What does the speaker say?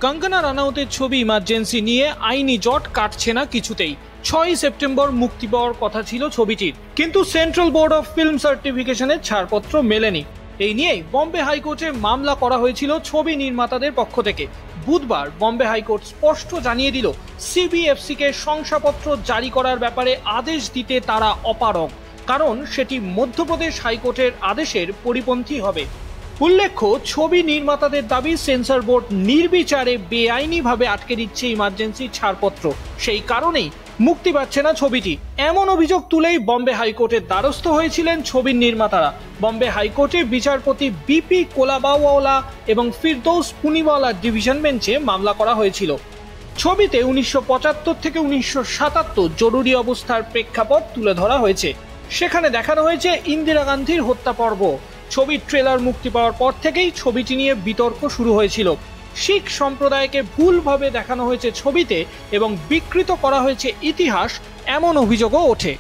কঙ্গনা রানাউতের ছবি ইমার্জেন্সি নিয়ে আইনি জট কাটছে না কিছুতেই। 6 সেপ্টেম্বর মুক্তি পাওয়ার কথা ছিল ছবিটির, কিন্তু সেন্ট্রাল বোর্ড অফ ফিল্ম সার্টিফিকেশনের ছাড়পত্র মেলেনি। এই নিয়েই বম্বে হাইকোর্টে মামলা করা হয়েছিল ছবি নির্মাতাদের পক্ষ থেকে। বুধবার বম্বে হাইকোর্ট স্পষ্ট জানিয়ে দিল, সিবিএফসিকে শংসাপত্র জারি করার ব্যাপারে আদেশ দিতে তারা অপারগ, কারণ সেটি মধ্যপ্রদেশ হাইকোর্টের আদেশের পরিপন্থী হবে। উল্লেখ্য, ছবি নির্মাতাদের দাবি সেন্সর বোর্ড নির্বিচারে বেআইনিভাবে আটকে দিচ্ছে ইমার্জেন্সি ছাড়পত্র, সেই কারণেই মুক্তি পাচ্ছে না ছবিটি। এমন অভিযোগ তুলেই বম্বে হাইকোর্টের দ্বারস্থ হয়েছিলেন ছবির নির্মাতারা। বম্বে হাইকোর্টে বিচারপতি বিপি কোলাবাওয়ালা এবং ফিরদৌস পুনিওয়ালার ডিভিশন বেঞ্চে মামলা করা হয়েছিল। ছবিতে 1975 থেকে 1977 জরুরি অবস্থার প্রেক্ষাপট তুলে ধরা হয়েছে। সেখানে দেখানো হয়েছে ইন্দিরা গান্ধীর হত্যা পর্ব। ছবির ট্রেলার মুক্তি পাওয়ার পর থেকেই ছবিটি নিয়ে বিতর্ক শুরু হয়েছিল। শিখ সম্প্রদায়কে ভুলভাবে দেখানো হয়েছে ছবিতে এবং বিকৃত করা হয়েছে ইতিহাস, এমন অভিযোগও ওঠে।